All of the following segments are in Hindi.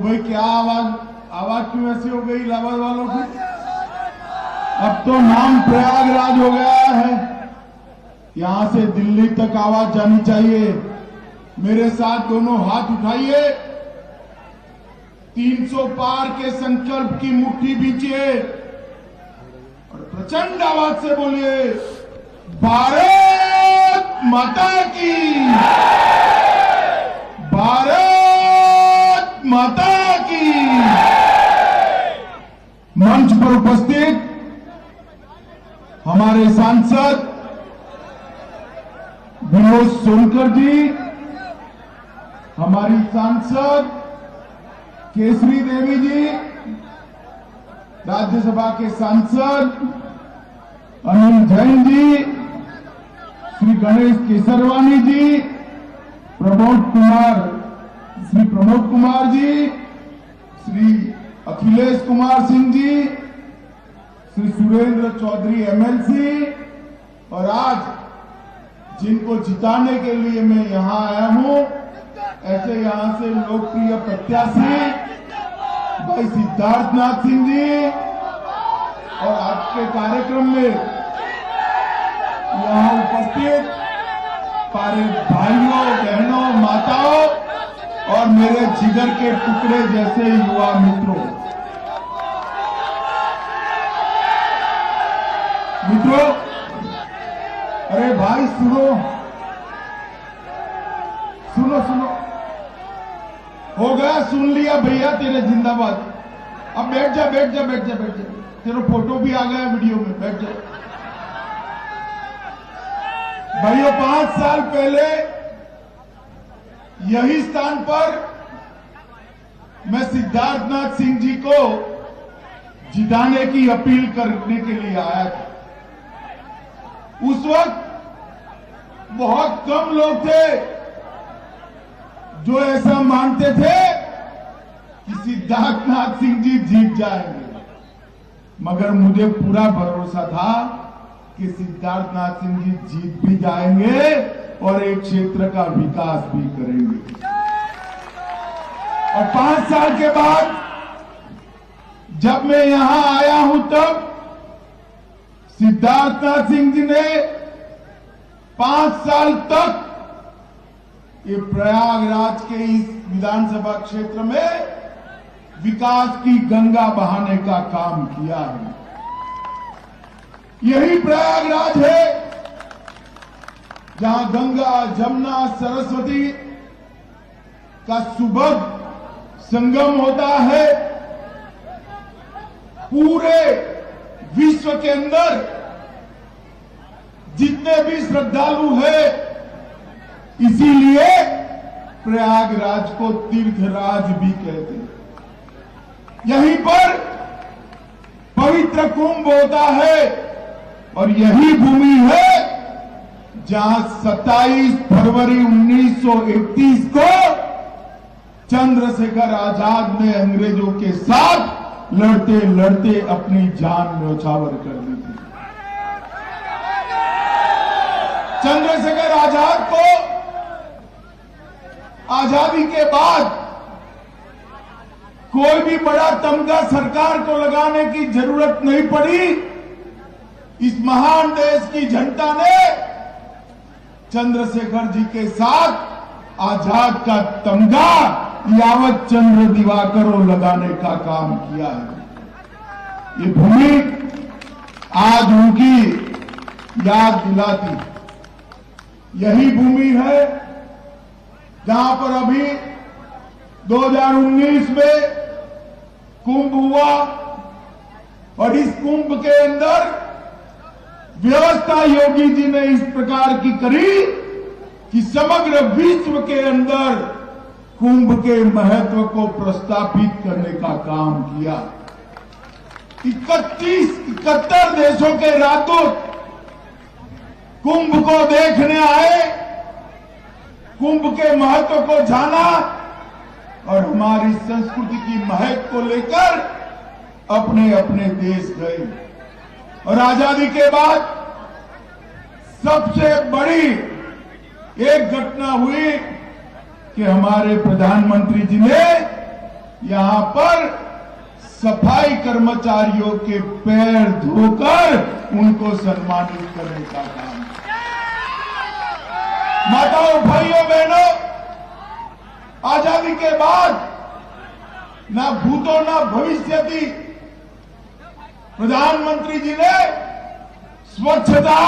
भाई क्या आवाज क्यों ऐसी हो गई इलाहाबाद वालों की? अब तो नाम प्रयागराज हो गया है, यहां से दिल्ली तक आवाज जानी चाहिए। मेरे साथ दोनों हाथ उठाइए, 300 पार के संकल्प की मुट्ठी बींचिए और प्रचंड आवाज से बोलिए, भारत माता की, भारत माता की। मंच पर उपस्थित हमारे सांसद विनोद सोनकर जी, हमारी सांसद केसरी देवी जी, राज्यसभा के सांसद अनिल जैन जी, श्री गणेश केसरवानी जी, श्री प्रमोद कुमार जी, श्री अखिलेश कुमार सिंह जी, श्री सुरेंद्र चौधरी एमएलसी, और आज जिनको जिताने के लिए मैं यहां आया हूं, ऐसे यहां से लोकप्रिय प्रत्याशी भाई सिद्धार्थनाथ सिंह जी, और आज के कार्यक्रम में यहां उपस्थित सारे भाइयों बहनों माताओं और मेरे जिगर के टुकड़े जैसे युवा मित्रों, अरे भाई सुनो सुनो सुनो, हो गया, सुन लिया भैया, तेरे जिंदाबाद। अब बैठ जा बैठ जा बैठ जा बैठ जा, तेरा फोटो भी आ गया वीडियो में, बैठ जा। भाइयों, 5 साल पहले यही स्थान पर मैं सिद्धार्थनाथ सिंह जी को जिताने की अपील करने के लिए आया था। उस वक्त बहुत कम लोग थे जो ऐसा मानते थे कि सिद्धार्थनाथ सिंह जी जीत जाएंगे, मगर मुझे पूरा भरोसा था कि सिद्धार्थनाथ सिंह जी जीत भी जाएंगे और एक क्षेत्र का विकास भी करेंगे। और 5 साल के बाद जब मैं यहां आया हूं, तब सिद्धार्थनाथ सिंह जी ने 5 साल तक ये प्रयागराज के इस विधानसभा क्षेत्र में विकास की गंगा बहाने का काम किया है। यही प्रयागराज है जहां गंगा जमुना सरस्वती का सुभग संगम होता है। पूरे विश्व के अंदर जितने भी श्रद्धालु हैं, इसीलिए प्रयागराज को तीर्थराज भी कहते हैं। यहीं पर पवित्र कुंभ होता है और यही भूमि है जहां 27 फरवरी 1931 को चंद्रशेखर आजाद ने अंग्रेजों के साथ लड़ते लड़ते अपनी जान न्यौछावर कर दी थी। चंद्रशेखर आजाद को आजादी के बाद कोई भी बड़ा तमगा सरकार को लगाने की जरूरत नहीं पड़ी। इस महान देश की जनता ने चंद्रशेखर जी के साथ आजाद का तमगा यावत चंद्र दिवाकरो लगाने का काम किया है। ये भूमि आज उनकी याद दिलाती, यही भूमि है जहां पर अभी 2019 में कुंभ हुआ और इस कुंभ के अंदर व्यवस्था योगी जी ने इस प्रकार की करी कि समग्र विश्व के अंदर कुंभ के महत्व को प्रस्थापित करने का काम किया। 71 देशों के राजदूत कुंभ को देखने आए, कुंभ के महत्व को जाना और हमारी संस्कृति की महक को लेकर अपने अपने देश गए। और आजादी के बाद सबसे बड़ी एक घटना हुई कि हमारे प्रधानमंत्री जी ने यहां पर सफाई कर्मचारियों के पैर धोकर उनको सम्मानित करने का काम। माताओं, भाइयों, बहनों, आजादी के बाद ना भूतो ना भविष्य थी, प्रधानमंत्री जी ने स्वच्छता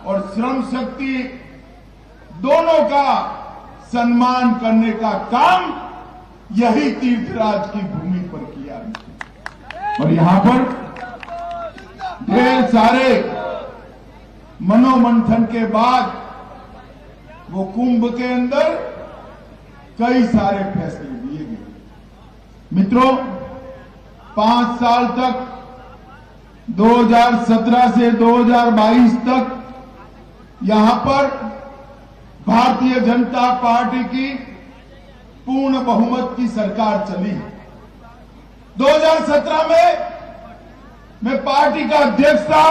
और श्रम शक्ति दोनों का सम्मान करने का काम यही तीर्थराज की भूमि पर किया। और यहां पर ढेर सारे मनोमंथन के बाद वो कुंभ के अंदर कई सारे फैसले लिए गए। मित्रों, 5 साल तक 2017 से 2022 तक यहां पर भारतीय जनता पार्टी की पूर्ण बहुमत की सरकार चली। 2017 में मैं पार्टी का अध्यक्ष था।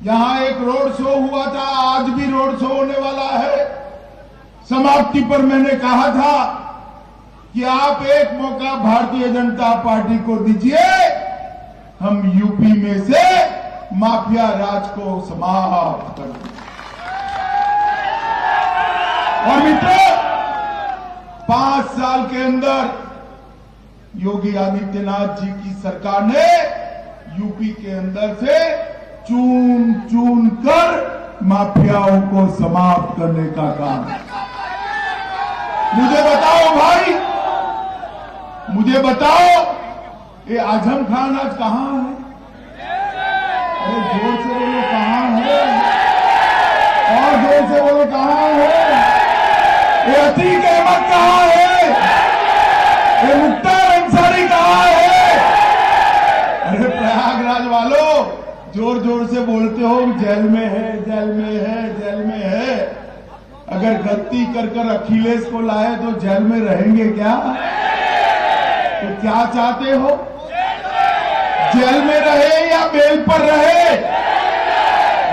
यहां एक रोड शो हुआ था, आज भी रोड शो होने वाला है। समाप्ति पर मैंने कहा था कि आप एक मौका भारतीय जनता पार्टी को दीजिए, हम यूपी में से माफिया राज को समाप्त कर दें। और मित्रों, 5 साल के अंदर योगी आदित्यनाथ जी की सरकार ने यूपी के अंदर से चून चून कर माफियाओं को समाप्त करने का काम। मुझे बताओ भाई, मुझे बताओ, ये आजम खान आज कहां है? अरे जोर से बोलो, कहां है? और जोर से बोलो, कहां है? ये अतीक अहमद कहां है? ये मुख्तार अंसारी कहां है? अरे प्रयागराज वालों, जोर जोर से बोलते हो जेल में है, जेल में है, जेल में है। अगर गलती कर कर अखिलेश को लाए तो जेल में रहेंगे क्या? तो क्या चाहते हो, जेल में रहे या बेल पर रहे?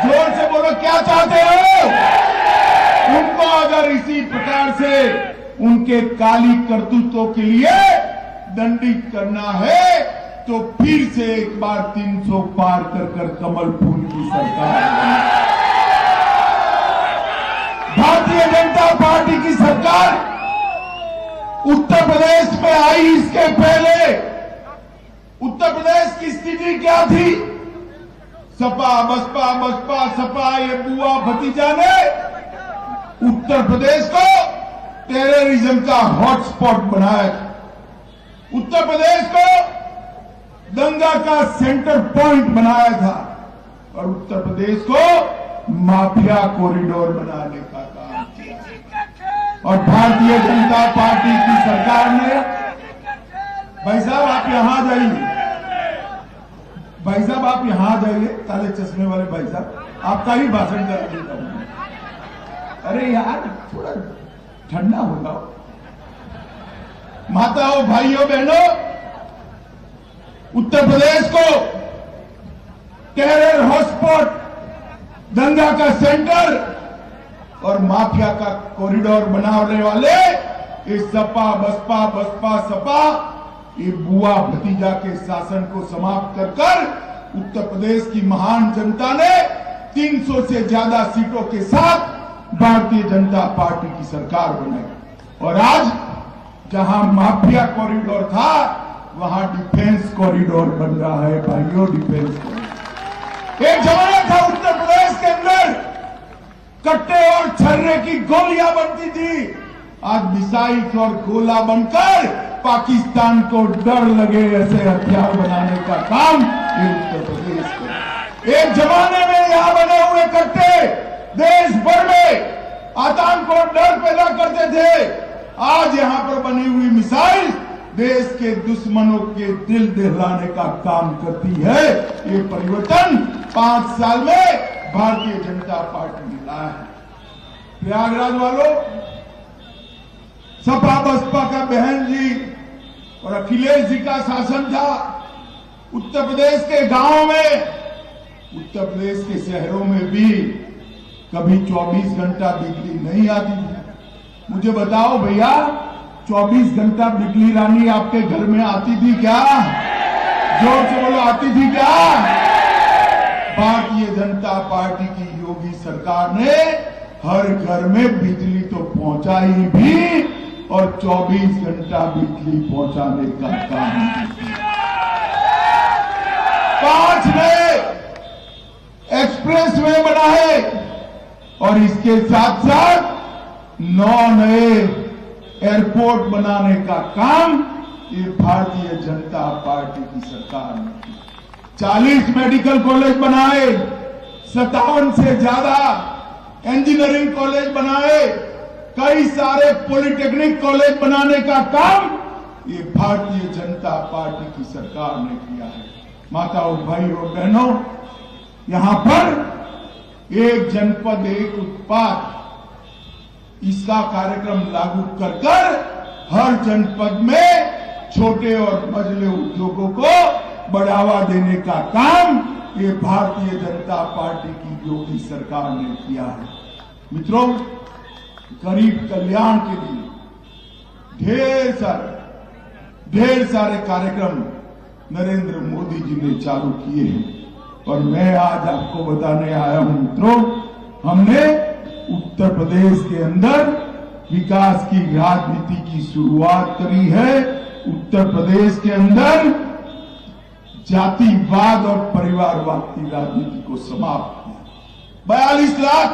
जोर से बोलो, क्या चाहते हो? उनको अगर इसी प्रकार से उनके काली करतूतों के लिए दंडित करना है तो फिर से एक बार 300 पार कर कर कमल फूल की सरकार। भारतीय जनता पार्टी की सरकार उत्तर प्रदेश में आई, इसके पहले उत्तर प्रदेश की स्थिति क्या थी? सपा बसपा, बसपा सपा, ये बुआ भतीजा ने उत्तर प्रदेश को टेररिज्म का हॉटस्पॉट बनाया था। उत्तर प्रदेश को दंगा का सेंटर पॉइंट बनाया था और उत्तर प्रदेश को माफिया कॉरिडोर बनाने का काम किया। और भारतीय जनता पार्टी की सरकार ने, भाई साहब आप यहां जाइए, भाई साहब आप यहां जाइए, काले चश्मे वाले भाई साहब, आपका ही भाषण कर देता हूं। अरे यार थोड़ा ठंडा हो जाओ। माताओं, भाइयों, बहनों, उत्तर प्रदेश को टेरर हॉटस्पॉट, दंगा का सेंटर और माफिया का कॉरिडोर बनाने वाले इस सपा बसपा, बसपा सपा, ये बुआ भतीजा के शासन को समाप्त कर कर उत्तर प्रदेश की महान जनता ने 300 से ज्यादा सीटों के साथ भारतीय जनता पार्टी की सरकार बनाई। और आज जहां माफिया कॉरिडोर था वहां डिफेंस कॉरिडोर बन रहा है भाइयों, डिफेंस कॉरिडोर। एक जमाना था उत्तर प्रदेश के अंदर कट्टे और छर्रे की गोलियां बनती थी, आज मिसाइल और गोला बनकर पाकिस्तान को डर लगे ऐसे हथियार बनाने का काम ये उत्तर प्रदेश का। एक जमाने में यहां बने हुए कट्टे देश भर में आतंक को डर पैदा करते थे, आज यहां पर बनी हुई मिसाइल देश के दुश्मनों के दिल दहलाने का काम करती है। ये परिवर्तन 5 साल में भारतीय जनता पार्टी ने लाया है। प्रयागराज वालों, सपा बसपा का बहन जी और अखिलेश जी का शासन था। उत्तर प्रदेश के गांव में, उत्तर प्रदेश के शहरों में भी कभी 24 घंटा बिजली नहीं आती थी। मुझे बताओ भैया, 24 घंटा बिजली रानी आपके घर में आती थी क्या? जोर से बोलो, आती थी क्या? भारतीय जनता पार्टी की योगी सरकार ने हर घर में बिजली तो पहुंचाई भी और 24 घंटा बिजली पहुंचाने का काम किया। 5 नए एक्सप्रेस वे बनाए और इसके साथ साथ 9 नए एयरपोर्ट बनाने का काम ये भारतीय जनता पार्टी की सरकार ने किया। 40 मेडिकल कॉलेज बनाए, 57 से ज्यादा इंजीनियरिंग कॉलेज बनाए, कई सारे पॉलिटेक्निक कॉलेज बनाने का काम ये भारतीय जनता पार्टी की सरकार ने किया है। माताओं, भाइयों, बहनों, यहां पर एक जनपद एक उत्पाद इसका कार्यक्रम लागू कर हर जनपद में छोटे और मझले उद्योगों को बढ़ावा देने का काम ये भारतीय जनता पार्टी की योगी सरकार ने किया है। मित्रों, गरीब कल्याण के लिए ढेर सारे कार्यक्रम नरेंद्र मोदी जी ने चालू किए हैं और मैं आज आपको बताने आया हूं मित्रों, हमने उत्तर प्रदेश के अंदर विकास की राजनीति की शुरुआत करी है। उत्तर प्रदेश के अंदर जातिवाद और परिवारवाद की राजनीति को समाप्त किया। 42 लाख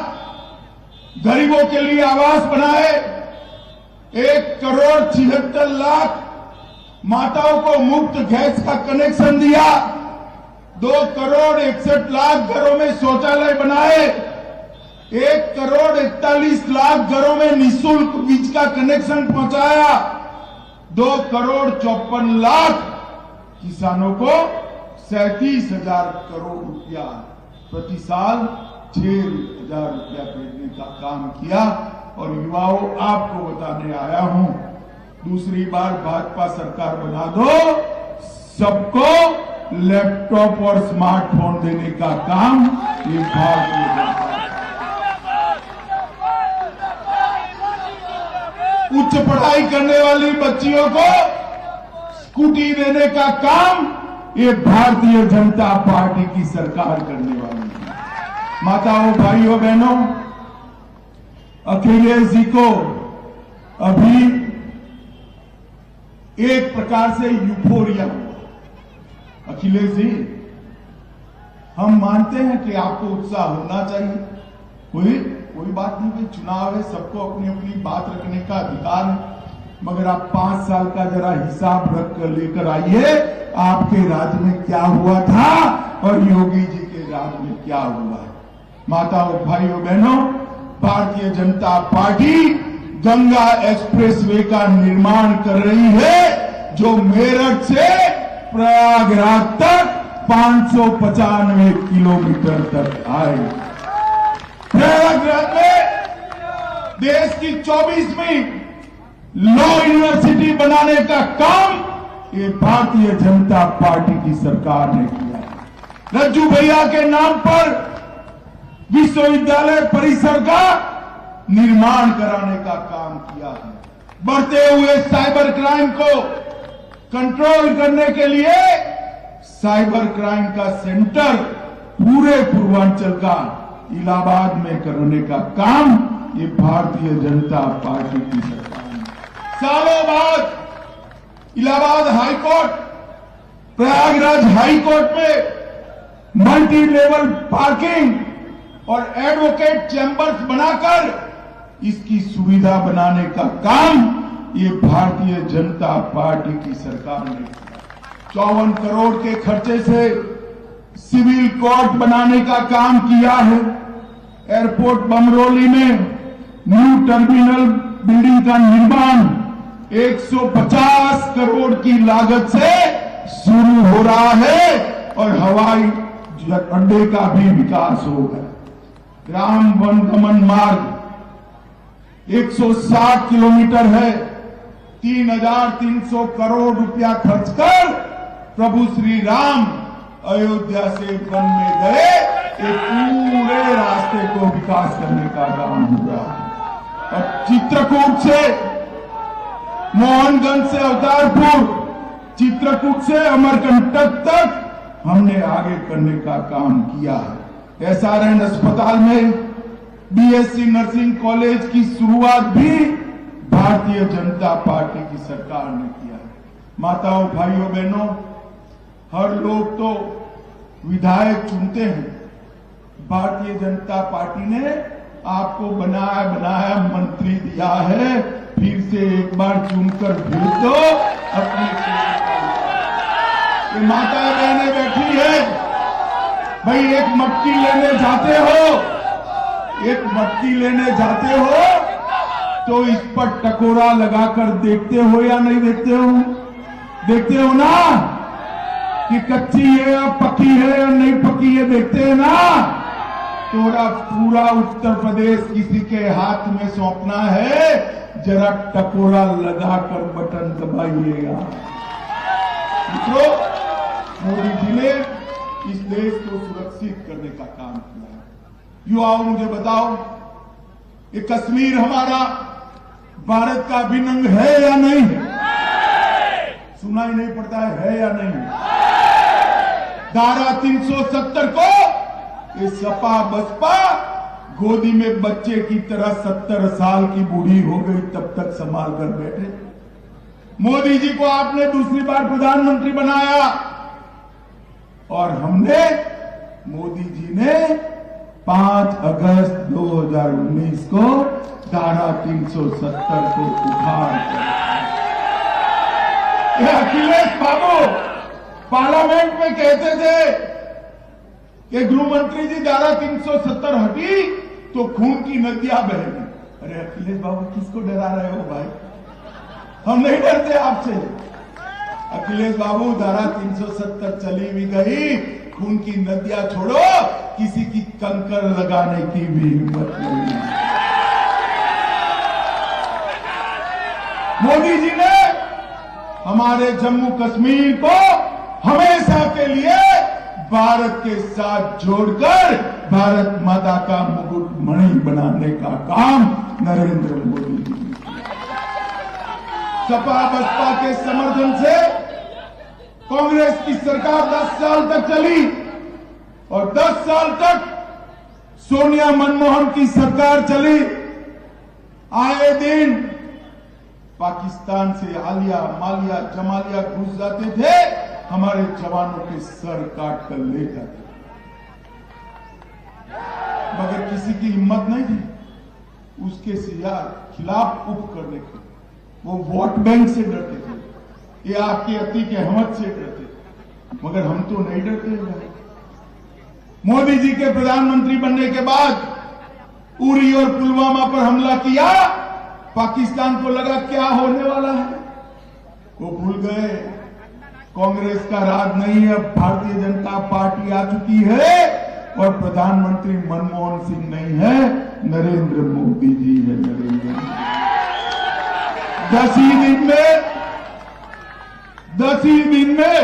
गरीबों के लिए आवास बनाए, 1 करोड़ 76 लाख माताओं को मुफ्त गैस का कनेक्शन दिया, 2 करोड़ 61 लाख घरों में शौचालय बनाए, 1 करोड़ 41 लाख घरों में निःशुल्क बिजली का कनेक्शन पहुंचाया, 2 करोड़ 54 लाख किसानों को 37,000 करोड़ रुपया प्रति साल 6,000 रुपया भेजने का काम किया। और युवाओं, आपको बताने आया हूं, दूसरी बार भाजपा सरकार बना दो, सबको लैपटॉप और स्मार्टफोन देने का काम ये भारतीय जनता। उच्च पढ़ाई करने वाली बच्चियों को स्कूटी देने का काम ये भारतीय जनता पार्टी की सरकार करने वाली है। माताओं, भाइयों, बहनों, अखिलेश जी को अभी एक प्रकार से यूफोरिया हुआ। अखिलेश जी, हम मानते हैं कि आपको उत्साह होना चाहिए, कोई बात नहीं कि चुनाव है, सबको अपनी अपनी बात रखने का अधिकार है, मगर आप 5 साल का जरा हिसाब रख कर लेकर आइए, आपके राज्य में क्या हुआ था और योगी जी के राज्य में क्या हुआ है। माताओं, भाइयों, बहनों, भारतीय जनता पार्टी गंगा एक्सप्रेसवे का निर्माण कर रही है, जो मेरठ से प्रयागराज तक 595 किलोमीटर तक आए। प्रयागराज में देश की 24वीं लॉ यूनिवर्सिटी बनाने का काम ये भारतीय जनता पार्टी की सरकार ने किया है। रज्जू भैया के नाम पर विश्वविद्यालय परिसर का निर्माण कराने का काम किया है। बढ़ते हुए साइबर क्राइम को कंट्रोल करने के लिए साइबर क्राइम का सेंटर पूरे पूर्वांचल का इलाहाबाद में करने का काम ये भारतीय जनता पार्टी की सरकार ने। सालों बाद इलाहाबाद हाईकोर्ट, प्रयागराज हाईकोर्ट में मल्टी लेवल पार्किंग और एडवोकेट चैंबर्स बनाकर इसकी सुविधा बनाने का काम ये भारतीय जनता पार्टी की सरकार ने किया। 54 करोड़ के खर्चे से सिविल कोर्ट बनाने का काम किया है। एयरपोर्ट बमरोली में न्यू टर्मिनल बिल्डिंग का निर्माण 150 करोड़ की लागत से शुरू हो रहा है और हवाई अड्डे का भी विकास होगा। ग्राम वनगमन मार्ग 160 किलोमीटर है, 3,300 करोड़ रुपया खर्च कर प्रभु श्री राम अयोध्या से वन में गए, एक पूरे रास्ते को विकास करने का काम हो रहा है। और चित्रकूट से मोहनगंज से अवतारपुर, चित्रकूट से अमरकंटक तक हमने आगे करने का काम किया है। एसआरएन अस्पताल में बीएससी नर्सिंग कॉलेज की शुरुआत भी भारतीय जनता पार्टी की सरकार ने किया है। माताओं, भाइयों, बहनों, हर लोग तो विधायक चुनते हैं, भारतीय जनता पार्टी ने आपको बनाया मंत्री दिया है, फिर से एक बार चुनकर भेज दो अपने। ये माताएं बहनें बैठी है, भाई एक मटकी लेने जाते हो, एक मटकी लेने जाते हो तो इस पर टकोरा लगाकर देखते हो या नहीं देखते हो? देखते हो ना कि कच्ची है या पक्की है या नहीं पक्की है, देखते हैं ना। पूरा उत्तर प्रदेश किसी के हाथ में सौंपना है, जरा टकोरा लगाकर बटन दबाइएगा। मित्रों, मोदी जी ने इस देश को सुरक्षित करने का काम किया है। युवाओं, मुझे बताओ, ये कश्मीर हमारा भारत का अभिन्न अंग है या नहीं है? सुनाई नहीं पड़ता है या नहीं? धारा 370 को ये सपा बसपा गोदी में बच्चे की तरह 70 साल की बूढ़ी हो गई तब तक संभाल कर बैठे। मोदी जी को आपने दूसरी बार प्रधानमंत्री बनाया और हमने, मोदी जी ने 5 अगस्त 2019 को धारा 370 को उखाड़ कर, अखिलेश बाबू पार्लियामेंट में कहते थे कि गृह मंत्री जी धारा 370 हटी तो खून की नदियां बहेगी। अरे अखिलेश बाबू, किसको डरा रहे हो भाई? हम नहीं डरते आपसे। अखिलेश बाबू, धारा 370 चली भी गई, खून की नदियां छोड़ो, किसी की कंकर लगाने की भी हिम्मत नहीं। मोदी जी ने हमारे जम्मू कश्मीर को हमेशा के लिए भारत के साथ जोड़कर भारत माता का मुकुट मणि बनाने का काम नरेंद्र मोदी जी ने किया। सपा बसपा के समर्थन से कांग्रेस की सरकार 10 साल तक चली और 10 साल तक सोनिया मनमोहन की सरकार चली। आए दिन पाकिस्तान से आलिया, मालिया, जमालिया घुस जाते थे, हमारे जवानों के सर काट कर ले जाते, मगर किसी की हिम्मत नहीं थी उसके खिलाफ उप करने की। वो वोट बैंक से डरते थे, ये आपके अति के हमत से डरते थे, मगर हम तो नहीं डरते हैं। मोदी जी के प्रधानमंत्री बनने के बाद उरी और पुलवामा पर हमला किया, पाकिस्तान को लगा क्या होने वाला है, वो भूल गए कांग्रेस का राज नहीं है, अब भारतीय जनता पार्टी आ चुकी है और प्रधानमंत्री मनमोहन सिंह नहीं है, नरेंद्र मोदी जी है। नरेंद्र मोदी 10 ही दिन में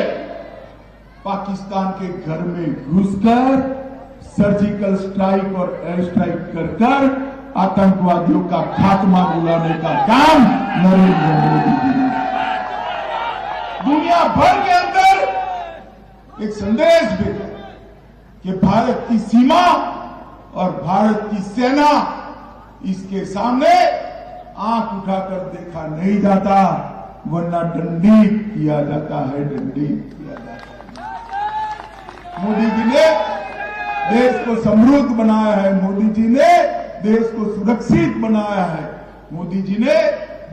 पाकिस्तान के घर में घुसकर सर्जिकल स्ट्राइक और एयर स्ट्राइक कर आतंकवादियों का खात्मा बुलाने का काम नरेंद्र मोदी जी ने। दुनिया भर के अंदर एक संदेश भेजा कि भारत की सीमा और भारत की सेना, इसके सामने आंख उठाकर देखा नहीं जाता, वरना दंडित किया जाता है, दंडित किया जाता है। मोदी जी ने देश को समृद्ध बनाया है, मोदी जी ने देश को सुरक्षित बनाया है, मोदी जी ने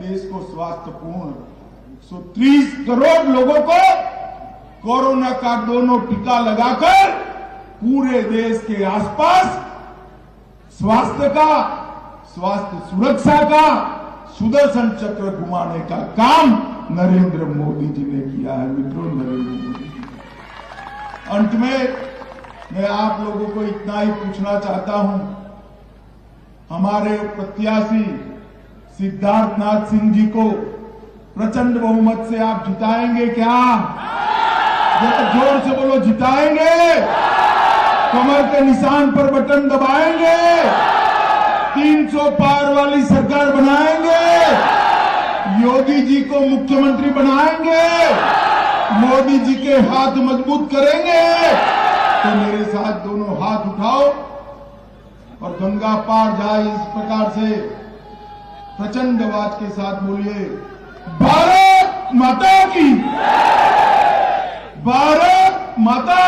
देश को स्वास्थ्यपूर्ण 130 करोड़ लोगों को कोरोना का दोनों टीका लगाकर पूरे देश के आसपास स्वास्थ्य सुरक्षा का सुदर्शन चक्र घुमाने का काम नरेंद्र मोदी जी ने किया है। मित्रों, नरेंद्र मोदी जी। अंत में मैं आप लोगों को इतना ही पूछना चाहता हूं, हमारे प्रत्याशी सिद्धार्थनाथ सिंह जी को प्रचंड बहुमत से आप जिताएंगे क्या? जरा जोर से बोलो, जिताएंगे? कमर के निशान पर बटन दबाएंगे? 300 पार वाली सरकार बनाएंगे योगी जी को मुख्यमंत्री बनाएंगे, मोदी जी के हाथ मजबूत करेंगे। तो मेरे साथ दोनों हाथ उठाओ और गंगा पार जाए इस प्रकार से प्रचंड आवाज के साथ बोलिए, भारत माता की, भारत माता